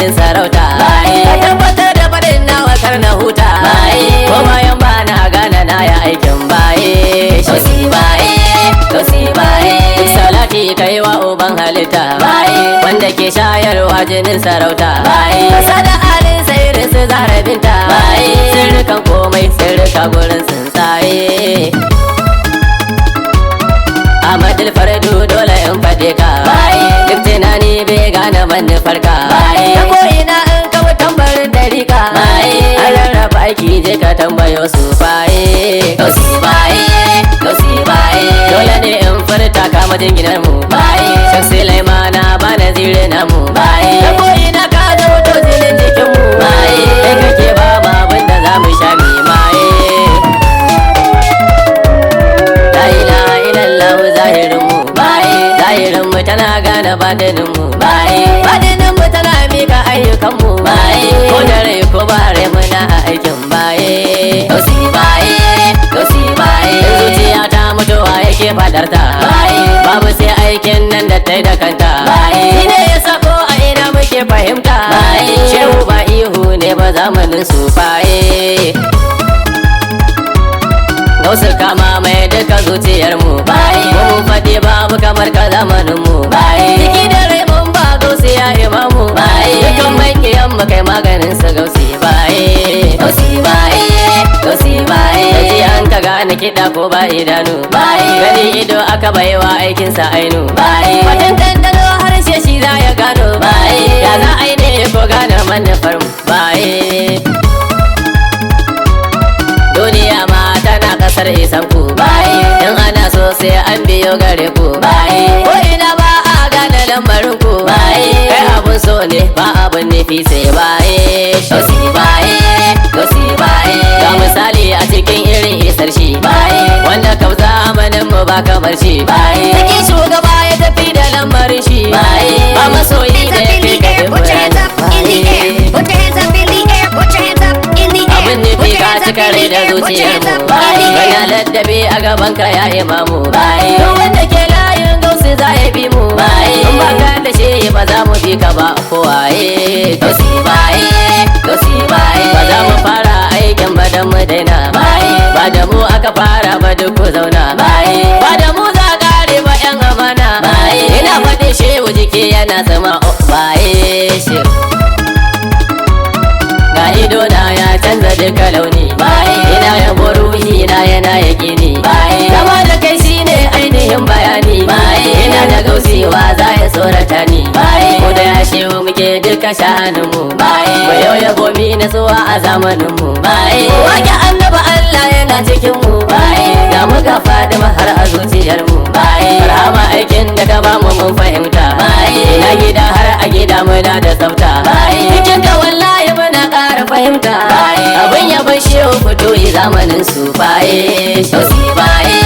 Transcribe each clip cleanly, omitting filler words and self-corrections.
jinin sarauta. Ka tabbatar da faɗin nawa kar na huta. Ko bayan ba na gane na ya aikin baye. Gausi baye, gausi baye. Duk salati kai wa uban halitta. Wanda ke shayarwa jinin sarauta. Kasa da alin sairin su zara binta. Sirrikan komai sirrika gurin tsuntsaye. Ahmadul Fardu dole in faɗe ka. Duk tunani bai gane manufarka. Ta ko'ina in kawo tambarin dariƙa. An rarraba aiki je ka tambayo su baye. Gausi baye, gausi baye. Dole ne in furta kama jinginar mu. Shek Sulaimana ba na zire namu. Ta ko'ina ka zama to zilin jikin mu. Kai kake ba ma abin da za mu sha mi maye. La ilaha illallah zahirin mu. Zahirin mu tana gane badinin mu. Badinin mu tana mika ayyukan mu. Ko da rai ko ba rai muna a aikin baye. Gausi baye, gausi baye. Zuciya ta mutuwa yake fadarta. Babu sai aikin nan da ta yi da kanta. Shi ne ya sako a ina muke fahimta. Shehu ba ihu ne ba zamanin su baye. Gausu kama mai duka zuciyar mu. Mun faɗi babu kamar ka zamanin mu. Jiki da rai mun ba gausi ya imamu. Dukan mai kiyan mu kai maganin su gausi baye. Gausi baye, gausi baye. Yaji an ka gane kiɗa ko ba idanu. Gani ido aka baiwa aikinsa ainu. Fatan dandano harshe shi za ya gano. Ya za a yi ne ko gane manufar mu baye. Duniya ma tana kasar isan ku. In ana so sai an biyo gare ku. Ko ina ba a gane lamarin ku. Kai abun so ne ba abun nufi sai baye. Gausi baye, gausi baye. Ga misali a cikin irin isar shi. Wanda kau zamanin mu ba kamar shi. Cikin shugaba ya tafi da lamarin shi. Ba masoyi da ya fi ga abin nufi ka cika rai da zuciyar mu. Gana laddabi a gaban ka ya imamu. Duk wanda ke layin gausi za ya bi mu. In ba ka da shi ba za mu bi ka ba kowaye. Gausi baye, gausi baye. Ba za mu fara aikin ba don mu daina. Ba da mu aka fara ba duk ku zauna. Ba da mu za kare ba yan amana. Ina faɗi shehu jiki yana zama baye shi. Ga ido na ya canza duka launi. Ina yabo ruhi na yana yaƙini. Zama da kai shine ainihin bayani. Ina da gausiwa za ya tsorata ni. Mu da ya shehu muke duka sha'anin mu. Mu yau yabo mi nasuwa a zamanin mu. Wake annaba Allah yana cikin mu. Ga mu ga Fatima har a zuciyar mu. Farhama aikin da ka ba mu mun fahimta. Ina gida har a gida muna da tsafta. Cikin ka wallahi muna ƙara fahimta. Abin ya bar shehu fito yi zamanin su baye. Gausi baye,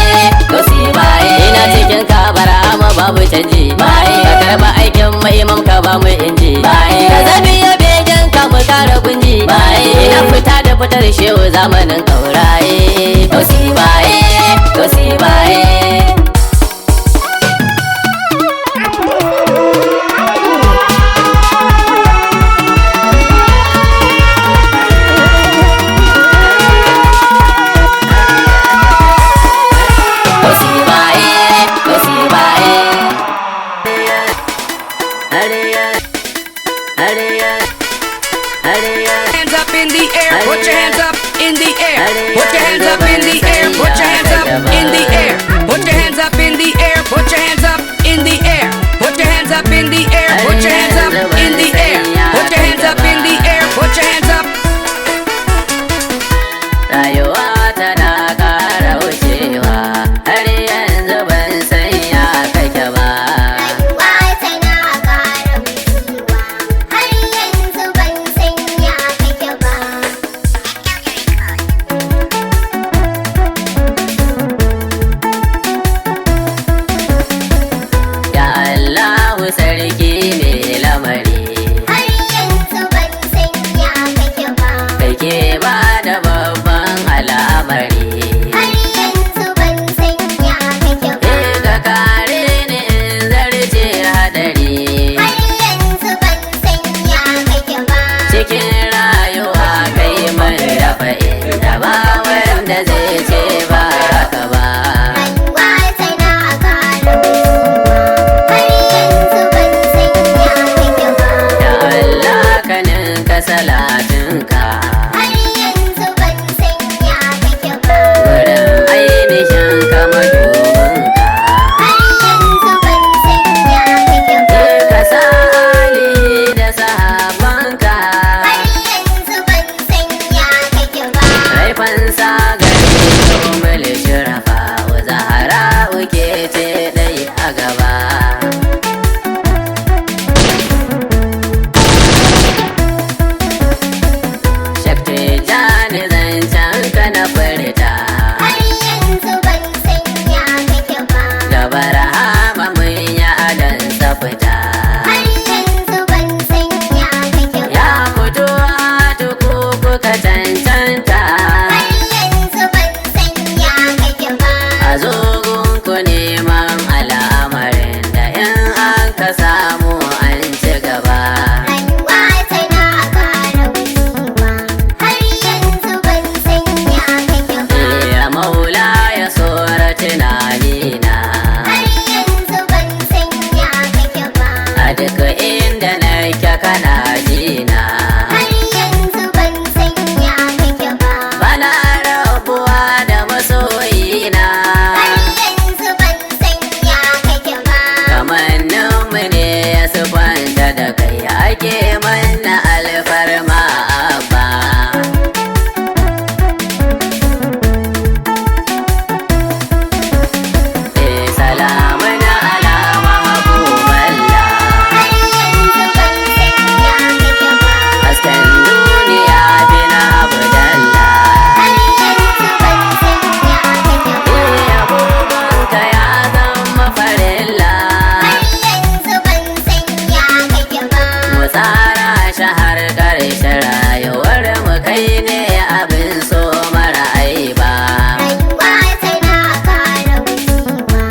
gausi baye. Ina cikin ka Barhama babu canji. Ka karba aikin mai imam ka ba mu inji. Ka zabi ya begen ka mu ƙara kunji. Ina fita da fitar shehu zamanin ƙauraye. Gausi baye, gausi baye. Hands up in the air, put your hands up in the air, put your hands up in tunani na. Har yanzu ban sanya kake ba. A duk inda nake kana jina. Har yanzu ban sanya kake ba. Bana rabuwa da masoyina. Har yanzu ban sanya kake ba. Kamanninmu ne ya sufanta da kai ake mana alfarma ba. Salamun ala mahabuballa. Har yanzu ban sanya kake ba. Hasken duniya bin abdalla. Har yanzu ban sanya kake ba. Abubuwanka ya zama farilla. Har yanzu ban sanya kake ba. Mu tsara shahar ƙarshen rayuwar mu kai ne abin so mara aiba. Rayuwa tana ƙara wucewa.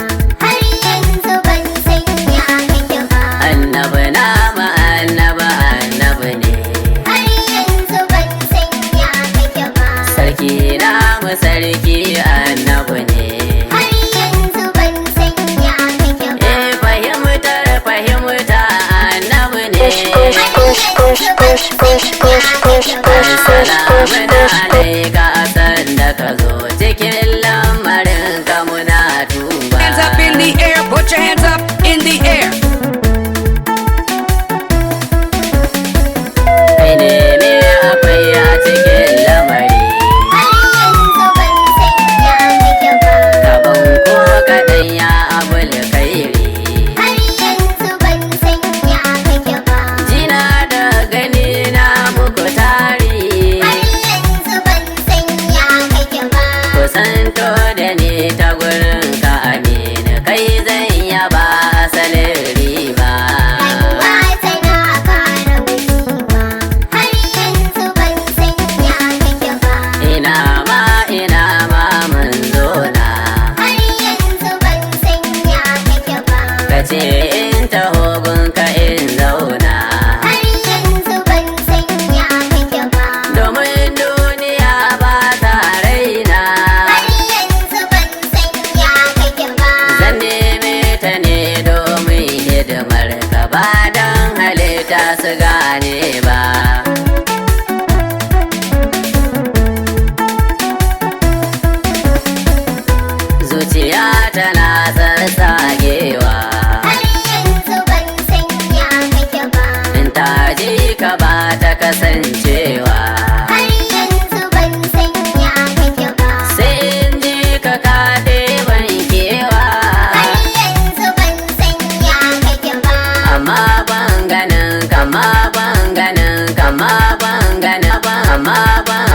Har yanzu ban sanya kake ba. Annabi nama annabi ne. Har yanzu ban sanya kake ba. Sarki namu sarki annabi ne. Har yanzu ban sanya kake ba. Fahimta annabi ne. Salamun alaika san da ka zo cikin lamarin ka muna tuba. Hands up in the air, put your hands up in the air. Kai ne akwai a cikin lamari. Har yanzu ban sanya kake ba. Gaban ko kaɗan ya abul kairi. Har yanzu ban sanya kake ba. Jina da gani na muku tari. Har yanzu ban sanya kake ba. Kusanto da ni ta gurin ka amina kai zan yaba asalin riba. Rayuwa tana ƙara wucewa. Har yanzu ban sanya kake ba. Ina ma manzo na. Har yanzu ban sanya kake ba. Ka ce in taho gunka in zauna. Har yanzu ban sanya kake ba. Domin duniya ba ta raina. Har yanzu ban sanya kake ba. Zan neme ta ne domin hidimar ka ba don halitta su gane ba. Zuciya tana tsatsagewa. Har yanzu ban sanya kake ba. In ta ji ka ba ta kasancewa. Har yanzu ban sanya kake ba. Sai in ji ka kaɗe ban kewa. Har yanzu ban sanya kake ba. Amma ban ganin kama ban ganin kama ban ganin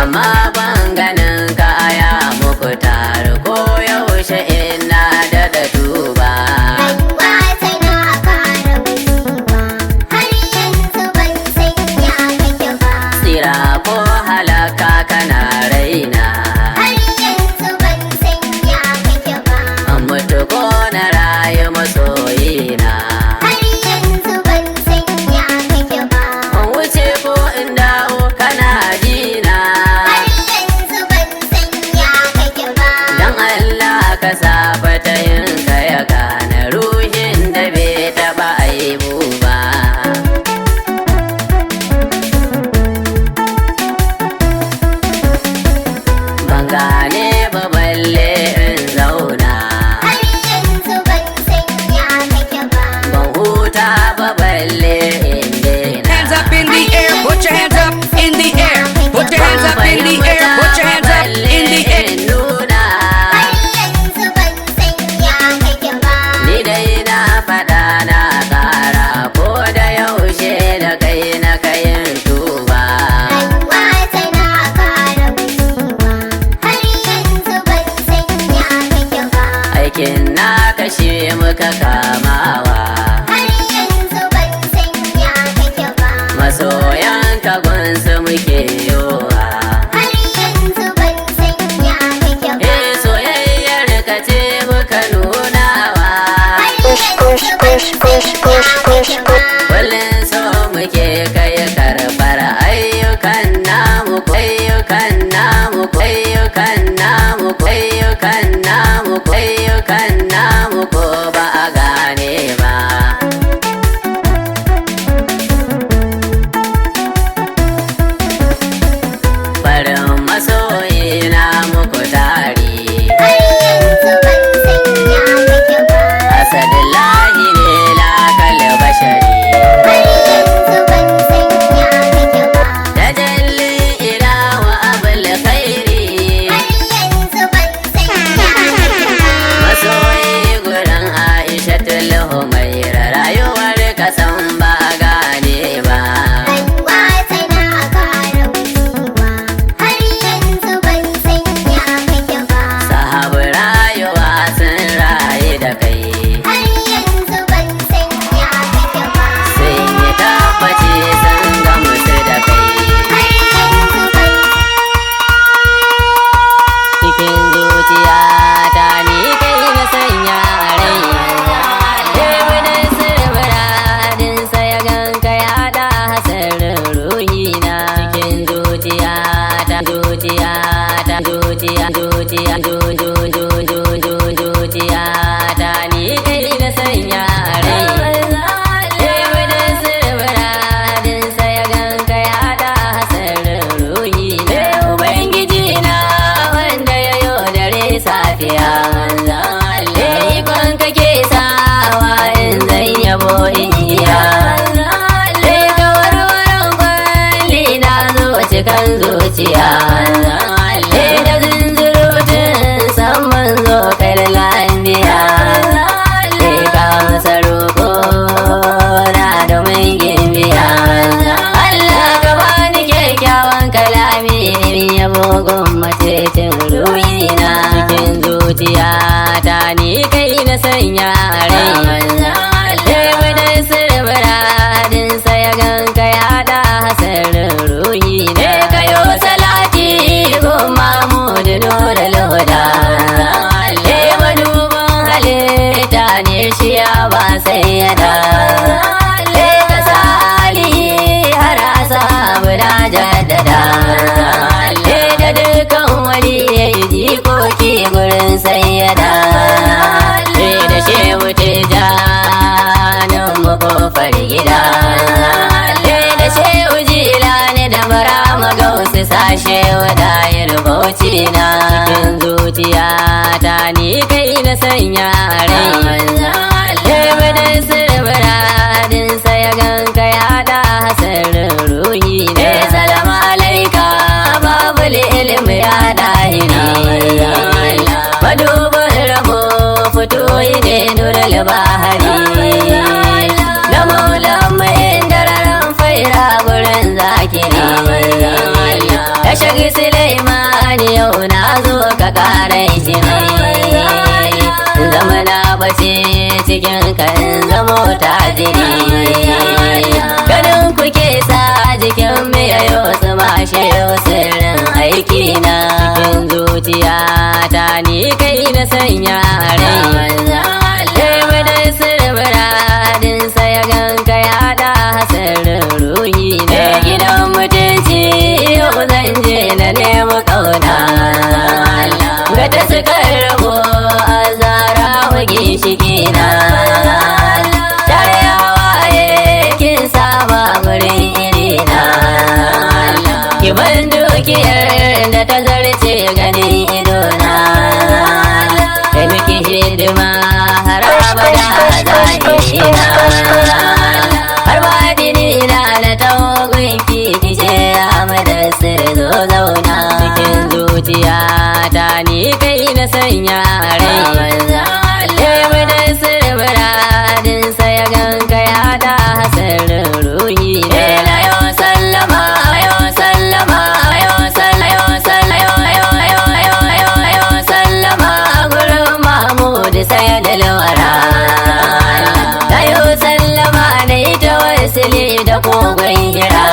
amma ban ganin ka aya muku tare ko yaushe ina da tuba. Rayuwa tana ƙara wucewa. Har yanzu ban sanya kake ba. Tsira ko halaka kana raina. Har yanzu ban sanya kake ba. Mutu ko na rayu masoyina. Har yanzu ban sanya kake ba. Wuce ko in dawo kana jina. Har yanzu ban sanya kake ba. Dan Allah ka saba ta yin ka ya gane ruhin da bai taɓa aibu ba. Ban gane ba balle in zauna. Har yanzu ban sanya kake ba. Ban huta ba balle in daina. Hands up in the air, put your hands up in the air. Put your hands up in the air, put your hands up in the air. Nuna. Har yanzu ban sanya kake ba. Ni dai na faɗa na ƙara ko da yaushe da kai na kayin tuba. Rayuwa tana ƙara wucewa. Har yanzu ban sanya kake ba. Aikin na kashe muka kamawa. Har yanzu ban sanya kake ba. Masoyan ka gunsu muke yowa. Har yanzu ban sanya kake ba. Soyayyar ka ce muka nunawa. Har yanzu ban sanya kake ba. Kullum so muke kai karɓar ayyukan namu ayyukan namu ayyukan namu ayyukan namu ayyukan lafiya. Ikon kake sawa in zan yabo in iya. Ka warwaran kwalli na zo cikin zuciya. Da zunzurutun saman zo kai lambiya. Ka masa roƙo na domin gimbiya. Allah ka bani kyakkyawan kalami yabo gwammatin ruhina. Cikin zuciya ta ni kai na sanya rai. Lebe da sirmuradin ya ganka ya da hasarin ruhi ne. Kayo salati goma mu da nura lauda. Lebe duban halitta ne shi ya ba sai ya da. Lebe sali har asabu da jaddada. Lebe dukan wani ya yi jikoki gurin sai ya da. Da shehu tijanin mu kofar gida. Da shehu jilani da barama gausu sashe wadayar bauchi na. Cikin zuciya ta ni kai na sanya rai. Lebe da sirmuradin ya ganka ya da hasarin ruhi ne. Salamu alaika babul ilmi ya dahiri. Madubin rabo fito ne nurul bahari. Na maulan mai dararan faira gurin zakiri. Ya shagi Suleiman yau na zo ka kara izini. Zama na bace cikin kan zamo tajiri. Ganin kuke sa jikin mai yayo su mashe sirrin aiki na. Cikin zuciya ta ni kai na sanya rai. Lebe da sirmuradin ya ganka ya da hasarin ruhi ne. Gidan mutunci yau zan je na nemi kauna. Ga ta suka rabo a zara wage shigina. Tare hawaye kin saba gurin irina. Kiban dukiyar da ta zarce ganin idona. Da muke hidima har abada zahirina. Har badini na da tawagun kikice a madasir zo zauna. Cikin zuciya ta ni kai na sanya rai. Lebe da sirmuradin ya ganka ya da hasarin ruhi ne. Yau sallama yau sallama yau sallama gurin Mahmud sai da lawara. Yau sallama na ita wasili da kogon hira.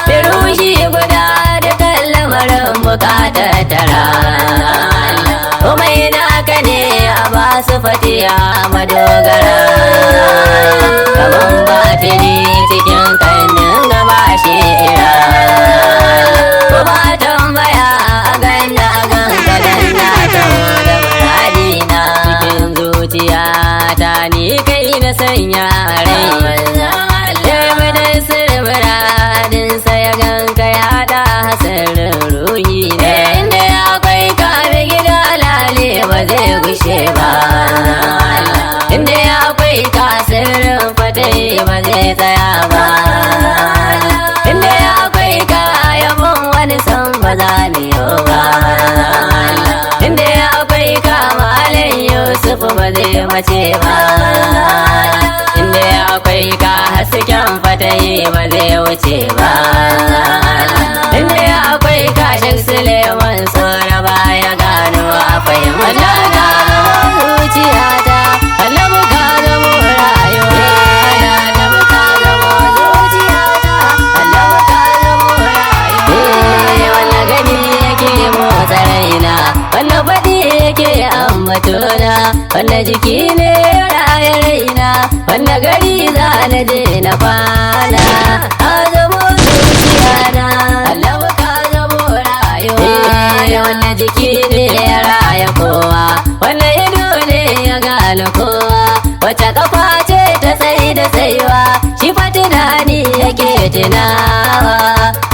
Firushi guda da kan lamarin bukatar tara. Komai naka ne a basu fatiya madogara. Gaban batini cikin kannin gaba shira. Ko ba tambaya a ganna ganka dan na taho da muradina. Cikin zuciya ta ni kai na sanya rai. Lebe da sirmuradin ya ganka ya da hasarin ruhi ne. Inda akwai kame gida lale ba zai gushe ba. Inda akwai kasirin fatai ba zai tsaya ba. Inda akwai kayabon wani san ba za mu yi ba. Inda akwai kamalin Yusuf ba zai mace ba. Inda akwai ka hasken fatai ba zai wuce ba. Inda akwai kashin Suleiman tsora baya gano a fahimta na zuciyata. Allah ka zamo rayuwa. Allah ka zamo zuciyata. Allah ka zamo rayuwa. Wanda gani yake motsa raina. Wanda faɗi yake ambatona. Wanda jiki ne raya raina. Wanda gari za na je na kwana. Ka zamo zuciyana. Allah ka zamo rayuwa. Wanda jiki ne ya raya kowa. Wanda ido ne ya gane kowa. Wace kafa ce ta tsaye da tsayuwa. Shi fa tunani yake tunawa.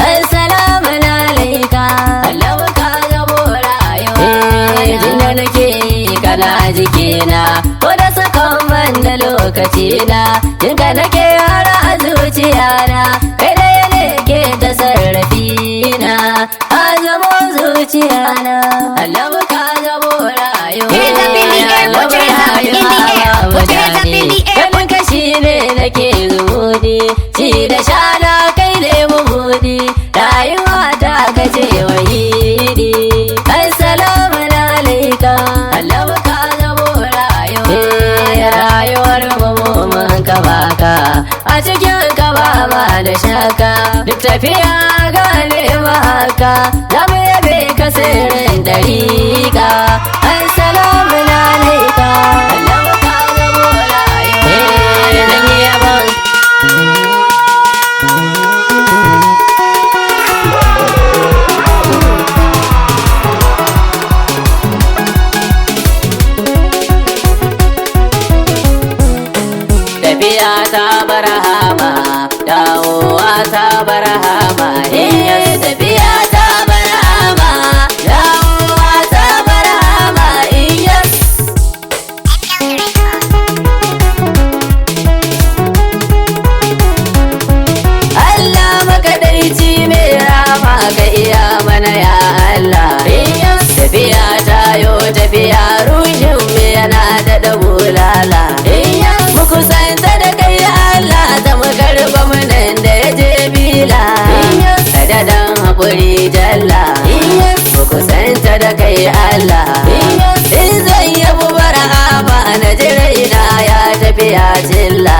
Assalamu alaika. Allah ka zamo rayuwa. da nake yi kana jikina ko da sakon ban da lokacina jinka nake har a zuciyana kai da ne ke ta sarrafina a zamo zuciyana Allah ka zamo rayuwa Hands up in the air, put your hands up in the air, put your hands up in the air. ganin ka shi ne nake zumudi ci da shana kai ne mubudi rayuwa ta kace wahidi assalamu alaika Allah ka zamo rayuwa rayuwar mu mun ka baka a cikin ka ba ma da shaka duk tafiya gane haka za mu yabe ka sirrin dariƙa assalamu alaika Allah ka zamo rayuwa zan yi yabon tafiya ta barhama dawowa ta barhama tafiya ta barhama dawowa ta barhama Allah makadaici mai rama ga iya mana ya Allah tafiya ta yo tafiya rushin mu yana da dabulala mu kusanta da kai Allah ta mu karba mu nan da ya je bila da dan hakuri jalla mu kusanta da kai Allah in zan yabu barhama na jiraina ya tafiya jilla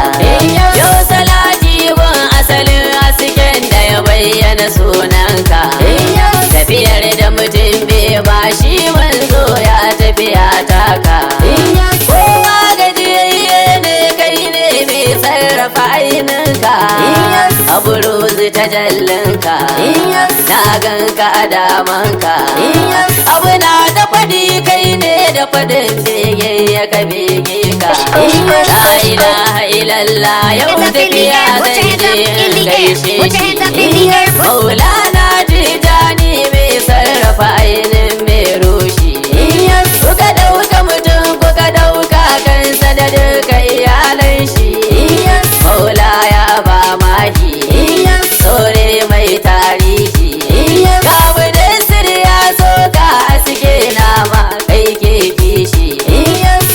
yo salati gun asalin hasken da ya bayyana sunanka tafiyar da mutum bai ba shi manzo ya tafiya taka kowa gajiyayye ne kai ne mai sarrafa ainihinka a buruzi ta jallinka na ganka a damanka abu na da faɗi kai ne da faɗin bege ya ka bege ka la ilaha illallah yau tafiya zan je in gaishe shi maulana tijani mai sarrafa ainihin mai rushi kuka ɗauka mutum kuka ɗauka kansa da duka iyalan shi maula ya ba mahi sore mai tarihi kabu da ya soka a suke nama kai ke kishi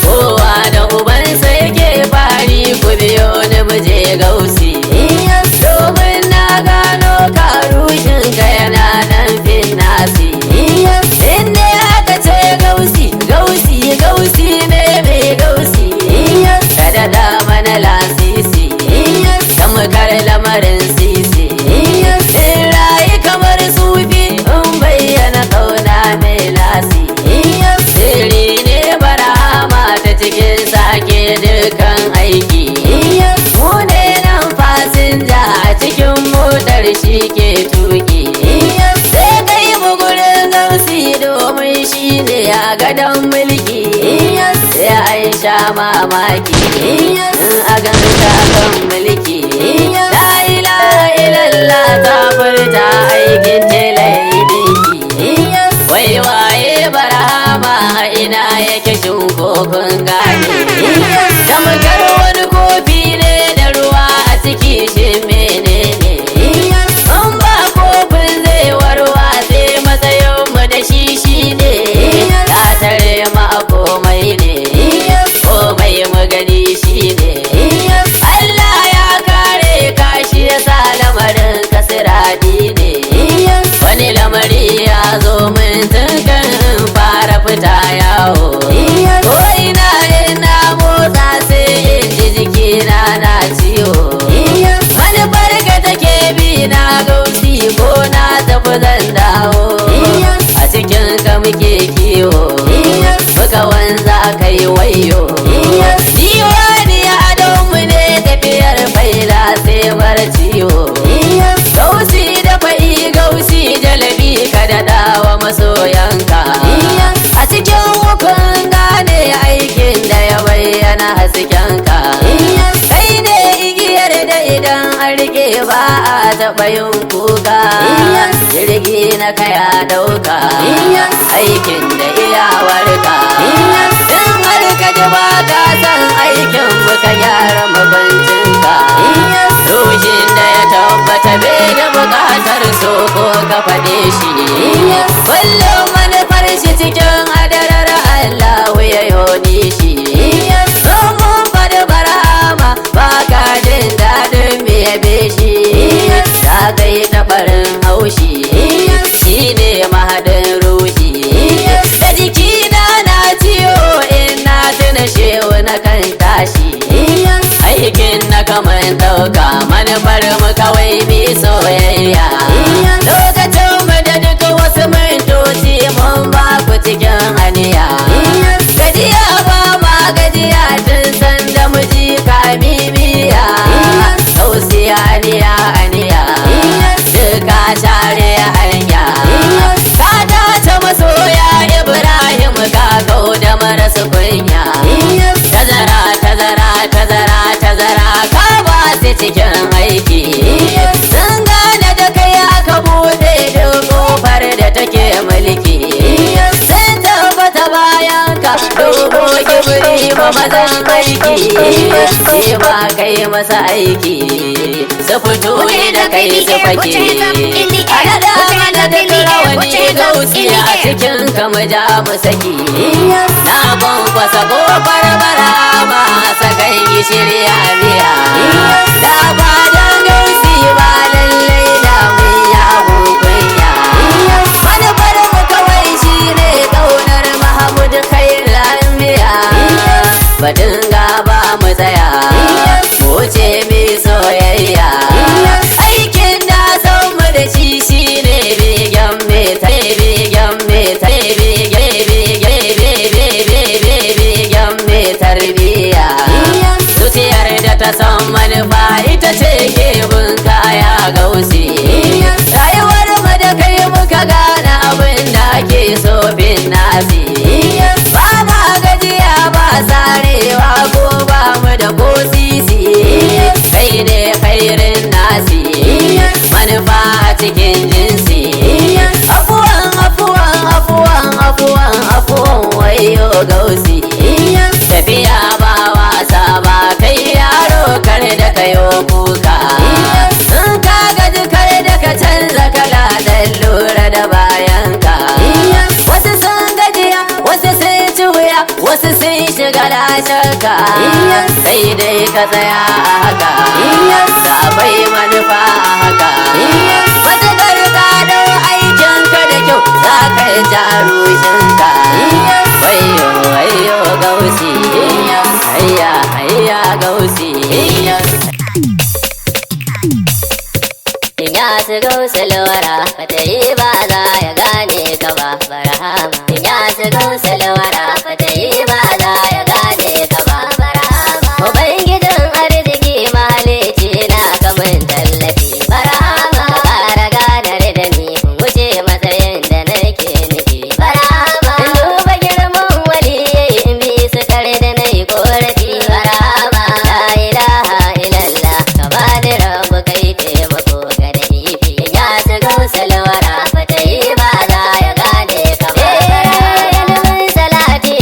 kowa da uban sai ke fari ku biyo ni muje gausi domin na gano karushin ka yana nan fin nasi inda aka ce gausi gausi gausi ne mai gausi kada da mana lasisi tamkar lamarin sisi in rayu kamar sufi in bayyana kauna mai nasi sirri ne barhama ta cikin sake dukan aiki mu ne nan fasinja a cikin motar shi ke tuki sai kai mu gurin gausi domin shi ne a gadon mulki sai an sha mamaki in a ganka kan mulki la ilaha illallah ta furta aikin telai dinki wai waye barhama ina yake shin kokon gane tamkar wani kofi ne da ruwa a ciki shi menene an ba kofin zai warwa sai matsayin mu da shi shine ta tare ma komai ne komai magani shine Allah ya kare ka shi yasa lamarin kasiradi ne wani lamari ya zo min tun kan fara fita yawo ko ina motsa sai in ji jikina na ciwo wani barka take bi na gausi ko na tafi zan dawo a cikin ka muke kiwo muka wanza kai wayo diwani ya adonmu ne tafiyar faila sai bar ciwo gausi da fa'i gausi jalabi ka daɗa wa masoyanka a cikin hukun gane aikin da ya bayyana haskenka kai ne igiyar da idan an rike ba a taɓa yin kuka jirgi na kaya ɗauka aikin da iyawarka ka gyara mabancinka ruhin da ya tabbata bai da bukatar so ko ka faɗe shi kullum manufar shi cikin hadarar Allah ya yoni shi mun faɗi barama ba ka jin daɗin me yabe shi ta kai ta farin haushi shi ne mahadin ruhi da jikina na ciwo in na tuna shehu na kan tashi aikin na kamar ɗauka manufar mu kawai mi soyayya lokacin mu da duk wasu mintoci mun ba ku cikin haniya gajiya ba ma gajiya tun san da mu ji kamimiya tausiya aniya aniya duka share hanya ka dace masoya Ibrahim ka kau da marasu kunya tazara tazara tazara tazara ka ba su cikin aiki sun gane da kai aka bude duk kofar da take mulki sun tabbata bayan ka dogo kibiri ba mazan aiki sai ba kai masa aiki su fito da kai su fake ana da mana da rawani gausi a cikin kama ja mu saki na kwankwasa kofar bara masa kan yi shirya biya da ba don gausi ba lallai da mun ya kunya manufar mu kawai shi ne kaunar Mahamud Khairul Anbiya batun gaba mu tsaya mu ce mi soyayya aikin da san mu da shi shine begen me ta begen me ta begen me tarbiya zuciyar da ta san manufa ita ce ke bin kaya gausi rayuwar mu da kai muka gane abin da ke so bin nasi ba ma gajiya ba sarewa ko ba mu da ko sisi kai ne khairin nasi manufa a cikin jinsi afuwan afuwan afuwan afuwan afuwan wayo gausi tafiya ba wasa ba kai yaro kar da kayo kuka sun ka gaji kar da ka canza kala dan lura da bayanka wasu sun gajiya wasu sun ci wuya wasu sun shiga lashenka sai dai ka tsaya a haka da bai manufa a haka matuƙar gado aikinka da kyau za ka yi jarushinka wayo wayo gausi hayya hayya gausi ya su gausa lawara fata yi ba za ya gane ka ba barahama ya su gausa lawara fata yi ba za ya gane ka ba barahama ubangijin arziki mahalici na kamun tallafi barahama ka ƙara ganar da ni wuce matsayin da nake nufi barahama in duba girman waliyai in bi su kare da na yi korafi barahama la ilaha illallah ka bani rabu kai taimako ga da nifi ya su gausa lawara fata yi ba za ya gane ka ba ilimin salati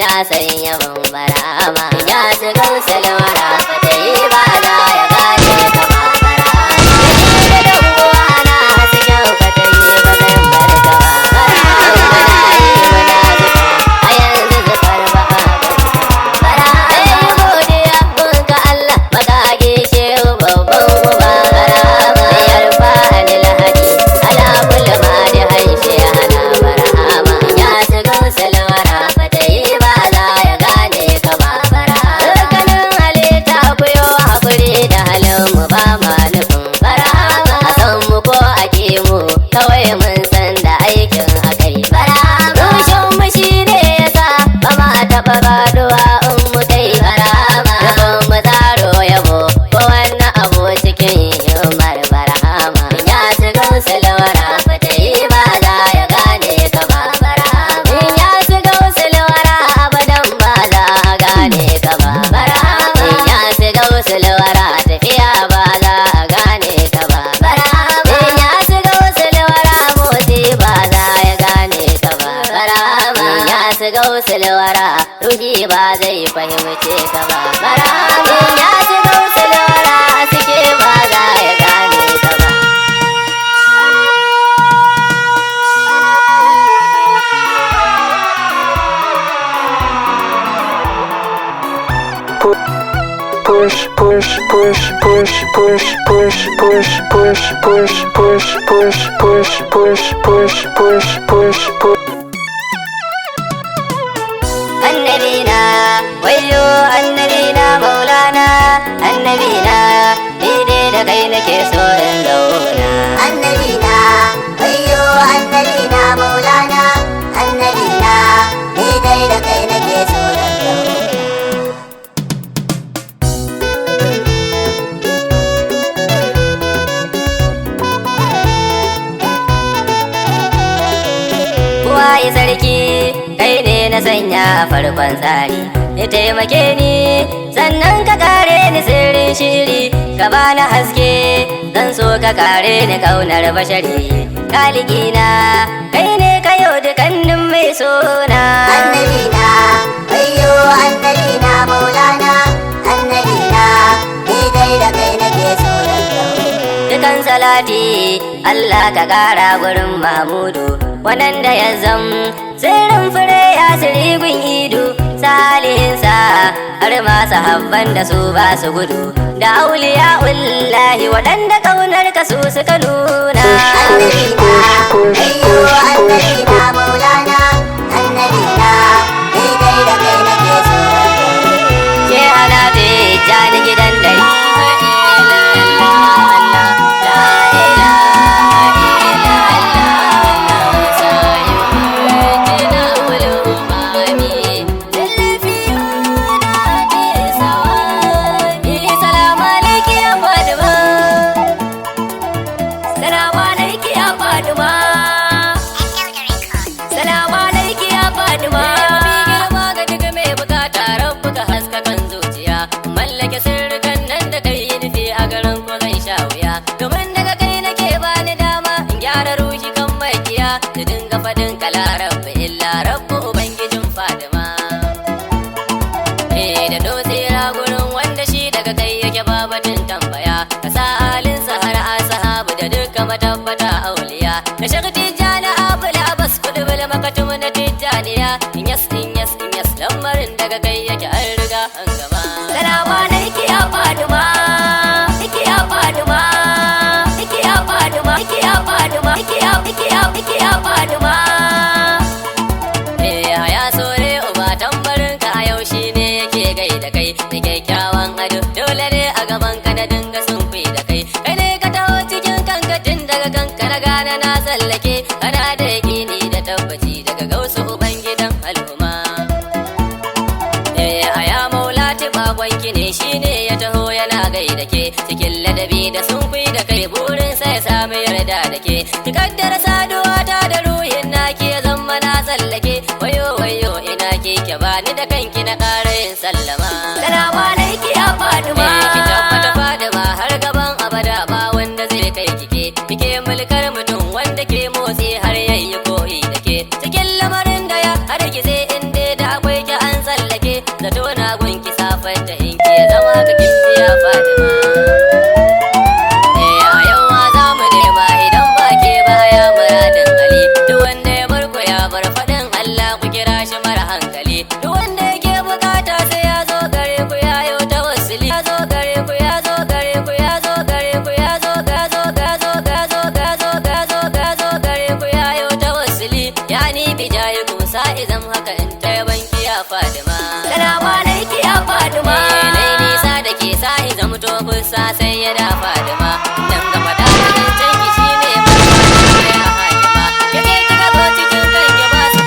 ina sanya bambarama ya su gausalwara fata yi ba za ya gane ka ba barama da uwana su kyau fata yi ba zan bar ka ba barama muna yi muna zufa a yanzu zufar ba a barama yi godiya mun ka Allah magage shehu babban uba barama yarfa anil haji ala kulli ma da haishe hana barama ya su gausalwara fata yi ba za ya gane ka ba barama dukkanin halitta ku yo hakuri da halin mu ba ma nufin barama a san mu ko a ki mu kawai mun san da aikin akai barama rushin mu shi ne yasa ba ma taɓa faduwa in mu kai barama rufin mu tsaro yabo ko wani abu cikin himmar barama ya su gausalwara fata yi ba za ya gane ka ba barama ya su gausalwara abadan ba za a gane ka ba barama ya su gausalwara tafiya ba za a gane ka ba barama ya su gausalwara motsi ba za ya gane ka ba barama ya su gausalwara ruhi ba zai fahimce ka ba barama ya su gausalwara suke ba za ya gane ka ba push push push push push push push push push push push push push push push push push annabina wayo annabina maulana annabina ni dai da kai nake so in zauna annabina ayyo annabina maulana annabina ni dai da kai nake so da Waye sarki kai ne na sanya a farkon tsari ya taimake ni sannan ka kare ni sirrin shiri ka bani haske zan so ka kare ni kaunar bashari kalikina kai ne kayo dukannin mai sona annabina ayyo annabina maulana annabina ni dai da kai nake so da dukan salati Allah ka kara gurin Mahmudu wannan da ya zam sirrin fure ya sirigun ido salinsa har ma sahabban da su ba su gudu da auliya ullahi waɗanda kaunar ka su suka nuna annabina ayyo annabina maulana annabina ni dai da kai nake so ke ana ta jani gidan dai domin daga kai nake bani dama in gyara ruhi kan makiya da dinga fadin kala rabbi illa rabbu ubangijin fadima da dotsira gurin wanda shi daga kai yake babatin tambaya ka sa halinsa har asahabu da duka matabbata auliya da shakti jana abul abas kudubul makatum na tijjaniya in yas lamarin daga kai yake an riga an gama salamu alaiki ya fadima ya sore uba tambarin ka a yau shi ne yake gai da kai da kyakkyawan ado dole ne a gaban ka na dinga sun da kai kai ne ka taho cikin kanka tun daga kanka na gane na tsallake kana da yaƙini da tabbaci daga gausu ubangidan al'umma ya maulati bakwanki ne shi ne ya taho yana gai da ke cikin ladabi da sun da kai burin sai ya sami yarda da ke ki kaddara saduwa ta da ruhin naki ya zama na tsallake wayo ina ke bani da kanki na ƙara yin sallama salamu alaiki ya fadima ki tabbata fadima har gaban abada ba wanda zai kai kike mulkar mutum wanda ke motsi har yayi koyi da ke cikin lamarin da ya hargitse inda da akwai ki an maraba laiki ya Fatima. Nai nisa da ke sa zamto kusa sai ya da Fatima. Dan gaba da zancen ki shine maraba ya Hakima. Kike kika zo cikin kan ki ba su.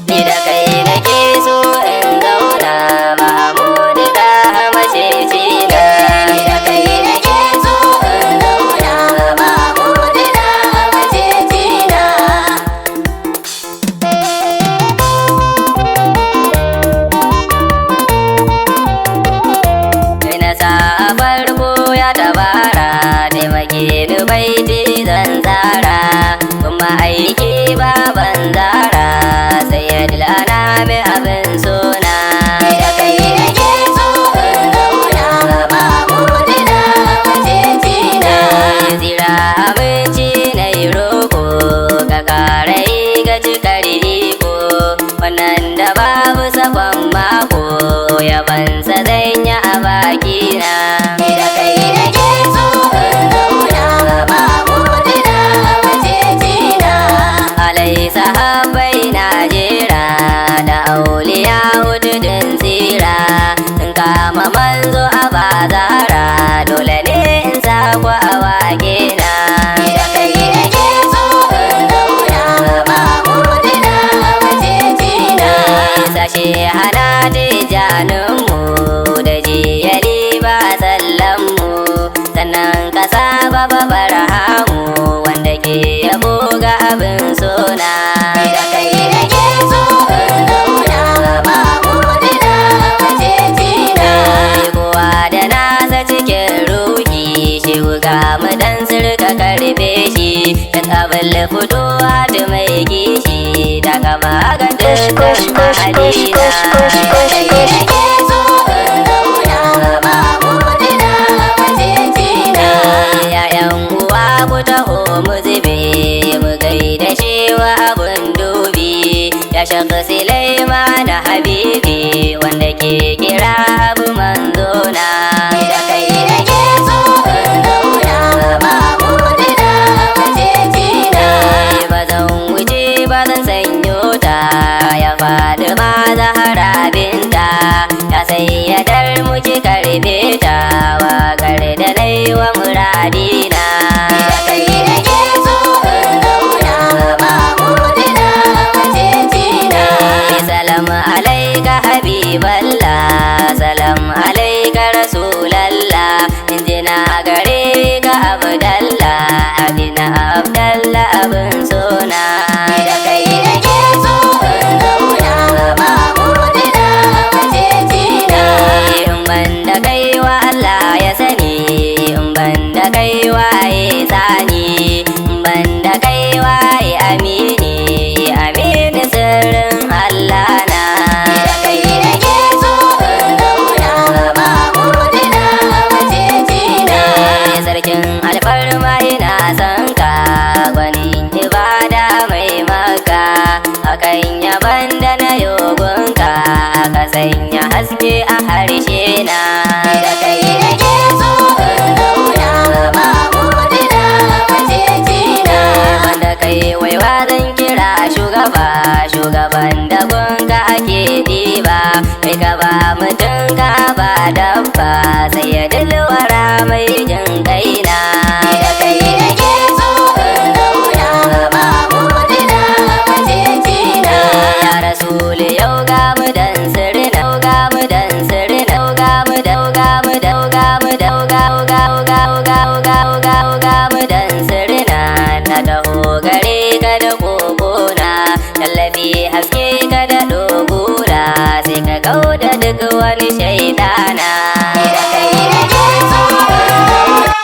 Ni da kai nake so in zauna Mahmudu da macecina. Ni da kai nake so in zauna Mahmudu da macecina. Kai na sa farko ya tabara taimake ni baiti zan tsara kuma aiki baban zara sai ya dilana mai abin suna. Ni da kai nake so in zauna Mahmudu da macecina. Zira abinci na yi roko ka kare ga cikar iko wannan da babu sakon mako yabansa zan yi a bakina. Ni da kai nake so in zauna Mahmudu da macecina. Alai sahabbai na jera da auliya hududin tsira in kama manzo a bazara dole ne in sako a wakena. Ni da kai nake so in zauna Mahmudu da macecina. Sashe hana tijaninmu da jiyali ba sallanmu sannan kasa baba barhamu wanda ke yabo ga abin suna. Ni da kai nake so in zauna Mahmudu da macecina. Kowa da nasa cikin ruhi shi ga mu dan sirka karbe shi da kabal fitowa da mai gishi da kama ga dukkan ma'adina. Ni da kai nake so in zauna Mahmudu da macecina. Ya'yan uwa ku taho mu zube mu gaida shewa abun dubi ya shaka Sulaiman Habibi wanda ke kira abu manzona. Ni da kai nake so in zauna Mahmudu da macecina. Ba zan wuce ba zan sanyo ta ya faɗi ma Zahra binta ya sayyadar muki karbe ta waƙar da nai wa muradina. Ni da kai nake so in zauna Mahmudu da macecina. Salam alaika habiballah salam alaika rasulallah injina gare ka abdallah abina abdallah abin suna. Ni da kai nake so in zauna Mahmudu da macecina. In ban da kai wa Allah ya sani in ban da kai waye sani in ban da kai waye amini amini sirrin Allah na. Ni da kai nake so in zauna Mahmudu da macecina. Sarkin alfarma ina son ka gwanin ibada mai maka akan yaban da na yogonka ka sanya haske a harshe na. Ni da kai nake so in zauna Mahmudu da macecina. Banda kai waiwa zan kira shugaba shugaban da gunga ake diba kai ka ba mutum ka ba dabba sai ya dilwara mai jin kaina. Ni da kai nake so in zauna Mahmudu da macecina. Ya Rasul yau ga mu dan sirna yau ga mu dan sirna yau ga mu dan ga mu dan ga mu dan ga ga ga ga ga ga ga mu dan sirna na taho gare ka da kokona tallafi haske ka da dogura sai ka kauda duk wani shaidana. Ni da kai nake so in zauna.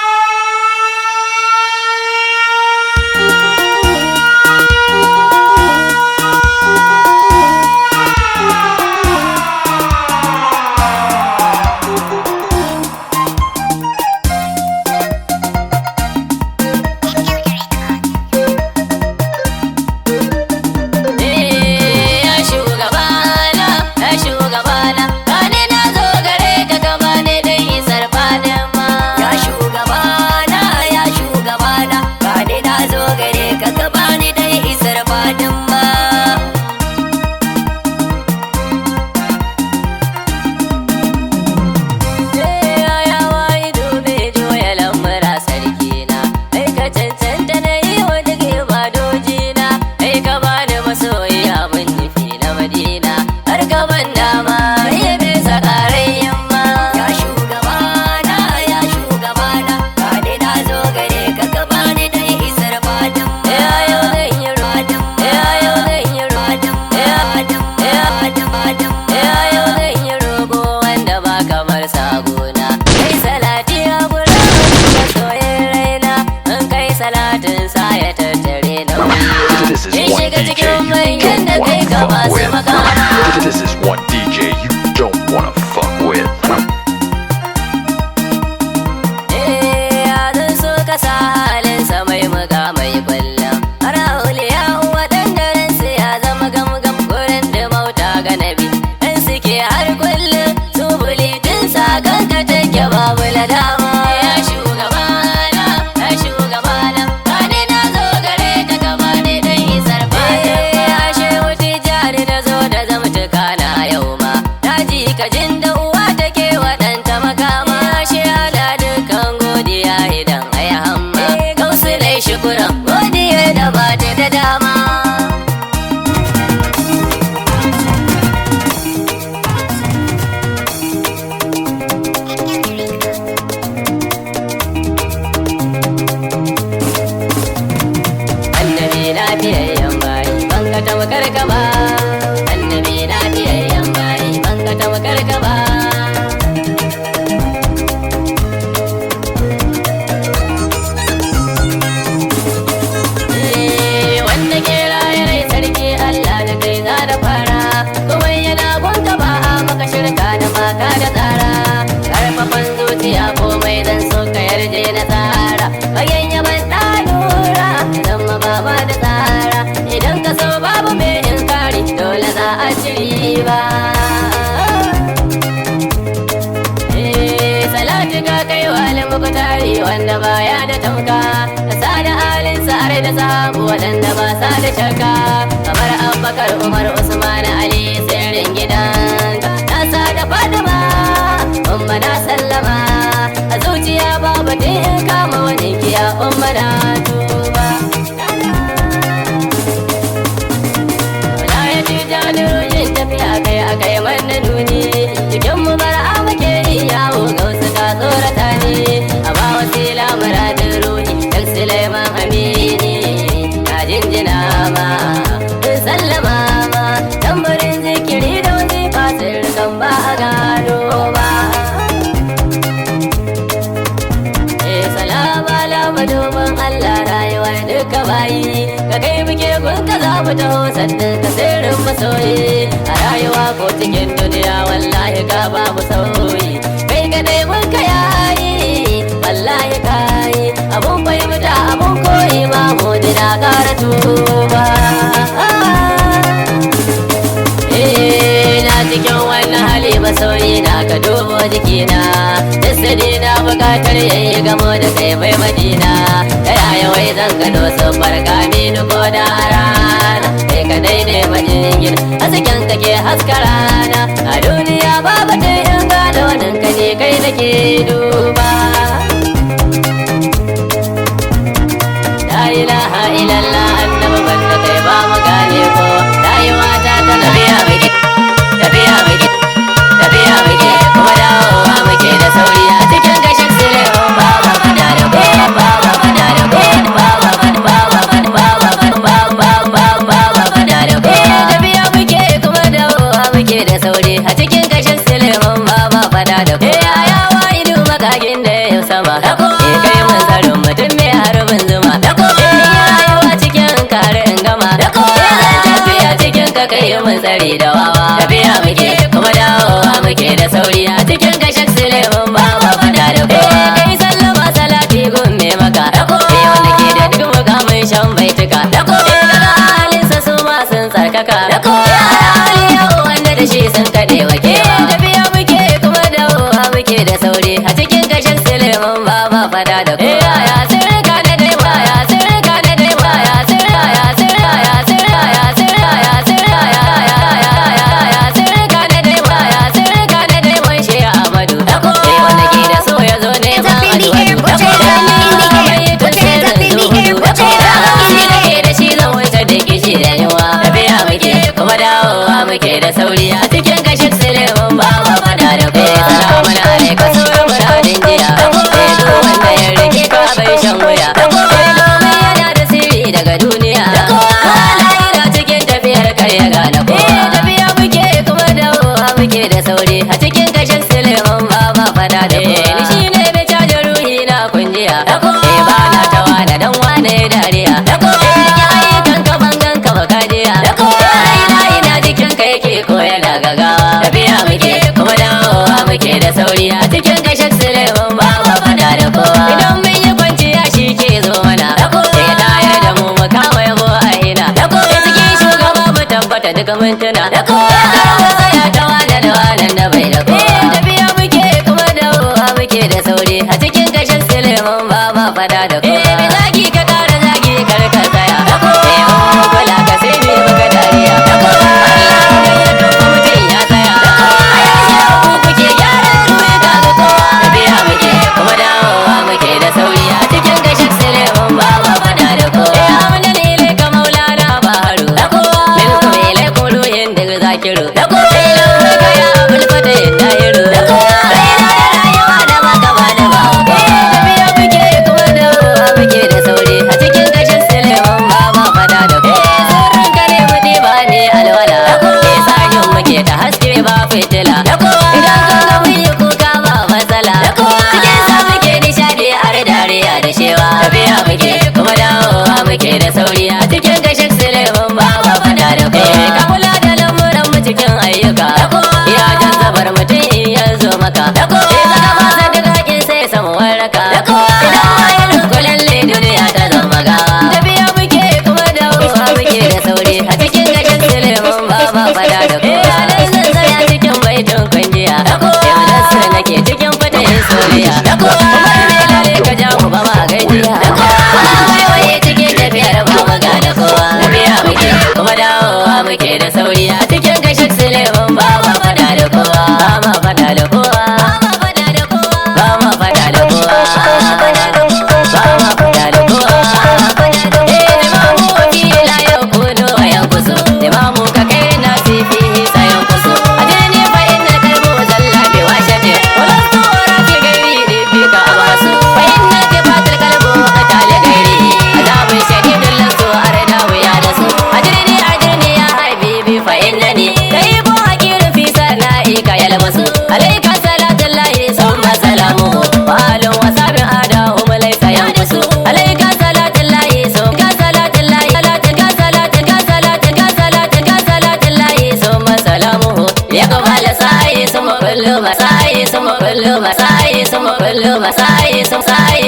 fuck masu with. makama. This is one DJ you don't wanna fuck with. Zan so ka sa halinsa mai muga mai kullum. Har auliya waɗanda ransu ya zama gam-gam gurin da mauta ga nabi. Dan suke har kullum su bulitin sa kanka take babu ladama. Ya shugabana, ya shugabana, gane na zo gare ka gaba ne dan isar fata. Ya shehu tijjani na zo da zamtuka na yau ma. Na ji ka jin da uwa take waɗanta makama. She ana dukan godiya idan ai hamma. Gausu dai shukuran godiya da ba ta da dama. Annabi na biyayyen bayi ban ka tawakkar ka ba. Annabi na biyayyen bayi ban ka tawakkar ka ba. Wanda ke raye rai sarki Allah da kai za da fara. Kuma yana gunka ba a maka shirka da maka da tsara. Karfafan zuciya komai zan so ka yarje na tsara. Bayan yaban ɗalura zama baba da tsara. Idan ka so babu mai inkari dole za a ci riba. Salatu ga kai wa al-muqtari wanda baya da tamka. Sa da alin sa'ar da sahabu waɗanda ba sa da shakka. Kamar Abubakar, Umar, Usman, Ali sirrin gidan. Na sa da Fatima, umma na sallama. A zuciya babu in kama wani kiya umma na tuba. Wala ya ci jami'in tafiya kai a kai manna nuni. Cikin mu bara muke yawo gausu ka tsorata ne. A ba wasila muradin ruhi dan Suleiman Amini. Na jinjina ma, in sallama ma. Tambarin zikiri da wazifa sirrikan ba a gano ba. Salama lama domin Allah rayuwar duka bayi. Ka kai muke gun ka za mu taho sannan ka sirrin masoyi. A rayuwa ko cikin duniya wallahi ka babu sauyi. Kai ka dai mun ka yayi wallahi kayi. Abun fahimta abun koyi ma mu dina kara tuba. Na cikin wannan hali masoyi na ka dubo jikina. Dasadi na bukatar yayi gamo da kai mai madina. Ta yaya wai zan gano sun farka mini ko da rana. Kai ka daidai majingin hasken ka ke haska rana. A duniya babu ta in gano wannan ka ne kai nake duba. La ilaha illallah annabi banda kai ba mu gane ko. Rayuwa ta ta tafiya muke, tafiya muke, tafiya muke. Kuma dawowa muke da sauri a cikin gashin Suleiman baba bada da ko baba bada da ko baba bada da ko. Tafiya muke kuma dawowa muke da sauri a cikin gashin Suleiman baba bada da ko. Ya idu makagin da ya sama. Kai mun zarin mutum mai harbin zuma. Rayuwa cikin karin gama. Tafiya cikin ka kai mun tsari da wawa. Tafiya muke kuma dawowa muke da sauri a cikin gashin Suleiman baba bada da ko. Kai sallama salati gun me maka. Wanda ke da duk mukamin shan baituka. Daga halinsa su ma sun tsarkaka. Aliyu wanda da shi sun kaɗe wake. Tafiya muke kuma dawowa muke da sauri a cikin gashin Suleiman baba bada da ko. Ya sirka na dai ba ya sirka na dai ba ya sirka ya sirka ya sirka ya sirka ya sirka ya sirka na dai ba ya sirka na dai mun shi Ahmadu. Wanda ke da so ya zo ne ma kuma dawowa muke da sauri a cikin gashin Suleiman baba bada da ko. Salamun alaikum sauran muradin jiya. Wanda ya rike ka bai shan wuya. Domin yana da sirri daga duniya. Lahira cikin tafiyar kar ya gane ko. Tafiya muke kuma dawowa muke da sauri a cikin gashin Suleiman baba bada da ko. Ni shi ne mai caja ruhi na kunjiya. Ba na tawa da dan wane dariya. Ayyukan ka bangan ka bakajiya. Ina duka mintuna da kowa ya ta wane da wanan da bai da kowa tafiya muke kuma da ruwa muke da sauri a cikin kashin Suleiman ba ma fada da kowa zagi ka kara zagi karka tsaya da kowa kula ka sai ne maka dariya da kowa Allah ya doka mutum ya tsaya da kowa a yanzu ku kuke gyara ruwa ga kowa tafiya muke kuma dawowa muke da sauri a cikin kashin Suleiman ba ma fada da kowa amna ne le ka maulana baharu da kowa min kuma ile kuluhin da zakiru da kowa ilmu ka ya abul fata dahiru da kowa rayuwa da maka ba da ba tafiya muke kuma dawowa muke da sauri a cikin kashin Suleiman ba ma fada da kowa sirrin ka ne mu ba ne alwala ke sahin muke ta haske ba fitila idan kun ga mun yi kuka ba matsala cikin sa muke nishadi har dariya da shewa tafiya muke kuma dawowa muke da sauri a cikin kashin Suleiman ba ma fada da kowa ka kula da lamuran mu cikin ayyuka ya jan zabar mutum in ya zo maka zaka masa da gakin sai samu waraka idan wayar kulalle duniya ta zama gawa tafiya muke kuma dawowa muke da sauri a cikin kashin Suleiman ba ma fada da kowa dan zan tsaya cikin baitin kungiya yau da sir nake cikin fatayin soyayya kuma me lale ka ja mu ba ma gajiya wai cikin tafiyar ba mu ga da kowa tafiya muke kuma dawowa muke da sauri a cikin kashin Suleiman ba ma fada da kowa ba ma fada da kowa ba ma fada da kowa ba ma fada da kowa limamu wakila yau kuno a yankusu limamu ka kai na sifi sayan kusu a jini fa inna kalbu zalla bi washate walastu rafi gairi dibi ka abasu fa inna tifatul kalbu qatale gairi azabun shadidul lasu arda wiya da su ajrini ya habibi fa innani kayyibu hakiru fi sana'i ka yalmasu alayka salatullahi summa salamuhu wa alun wa sabi adahum laysa yanqusu alayka salatullahi summa salatullahi salatullahi summa salamuhu yaqbal sa'i summa kullu masai summa kullu masai summa kullu masai summa sai